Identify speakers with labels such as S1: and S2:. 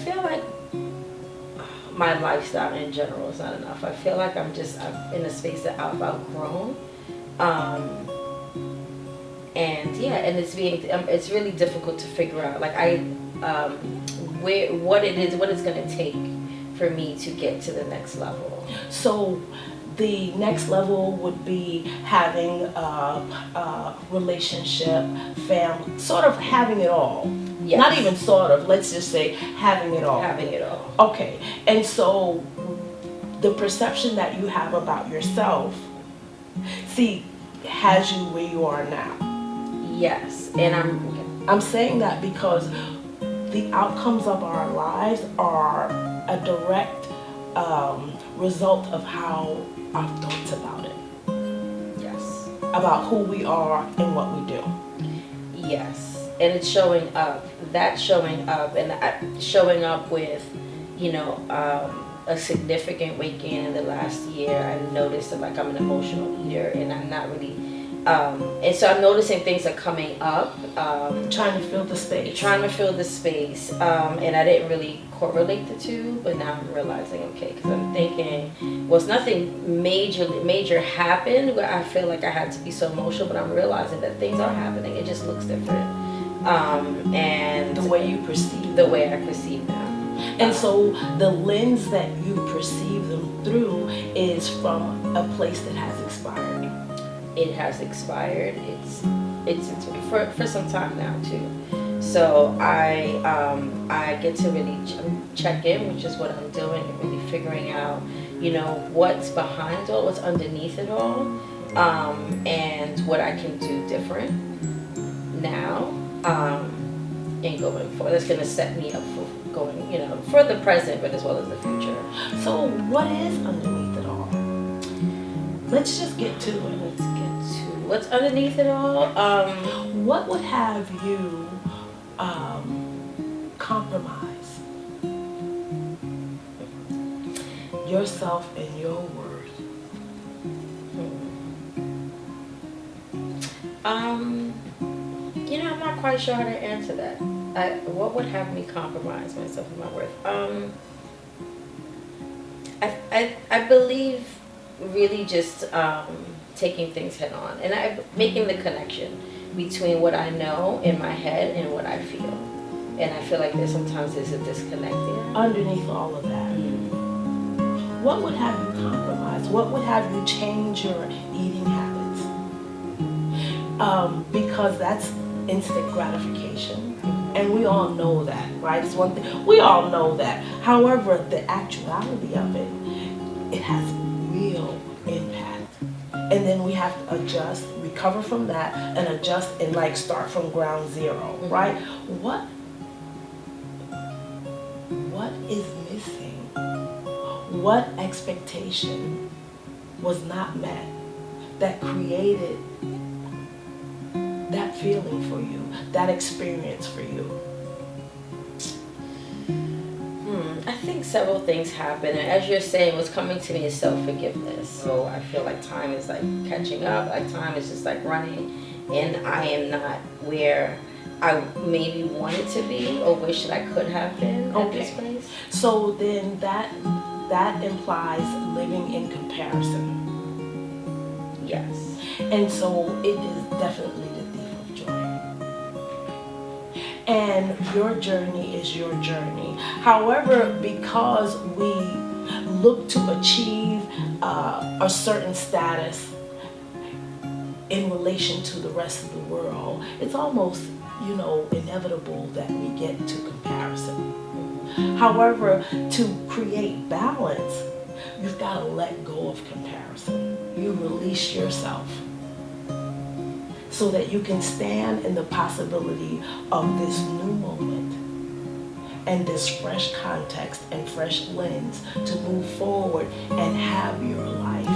S1: feel like my lifestyle in general is not enough. I feel like I'm in a space that I've outgrown. And yeah, and it's really difficult to figure out, like what it's going to take for me to get to the next level.
S2: So the next level would be having a relationship, family, sort of having it all. Yes. Not even sort of, let's just say having it all.
S1: Having it all.
S2: Okay, and so the perception that you have about yourself, has you where you are now.
S1: Yes, and
S2: I'm saying that because the outcomes of our lives are a direct result of how our thoughts about it.
S1: Yes.
S2: About who we are and what we do.
S1: Yes, and it's showing up. That's showing up, and showing up with, a significant weight gain in the last year. I noticed that, like, I'm an emotional eater, and I'm not really. And so I'm noticing things are coming up.
S2: Trying to fill the space.
S1: And I didn't really correlate the two, but now I'm realizing, okay, because I'm thinking, well, nothing major happened where I feel like I had to be so emotional, but I'm realizing that things are happening. It just looks different. And
S2: the way you perceive
S1: the way I perceive them.
S2: And so the lens that you perceive them through is from a place that has expired.
S1: It has expired. It's for some time now too. So I get to really check in, which is what I'm doing, and really figuring out, what's behind it all, what's underneath it all, and what I can do different now, and going forward. That's going to set me up for going, for the present, but as well as the future.
S2: So what is underneath it all? Let's just get to it.
S1: Let's get to what's underneath it all.
S2: What would have you compromise yourself and your worth?
S1: I'm not quite sure how to answer that. What would have me compromise myself and my worth? I believe really just taking things head on, and making the connection between what I know in my head and what I feel. And I feel like there's a disconnect there.
S2: Underneath all of that, what would have you compromise? What would have you change your eating habits? Because that's instant gratification. And we all know that, right? It's one thing. We all know that. However, the actuality of it, it has real impact. And then we have to adjust, recover from that, and adjust and start from ground zero, right? What is missing? What expectation was not met that created that feeling for you, that experience for you?
S1: I think several things happen, and as you're saying, what's coming to me is self-forgiveness. So I feel like time is catching up, time is just running, and I am not where I maybe wanted to be or wish that I could have been at this place.
S2: So then that implies living in comparison.
S1: Yes.
S2: And so it is definitely the thief of joy. And your journey is your journey. However, because we look to achieve a certain status in relation to the rest of the world, it's almost, inevitable that we get to comparison. However, to create balance, you've got to let go of comparison. You release yourself so that you can stand in the possibility of this new moment and this fresh context and fresh lens to move forward and have your life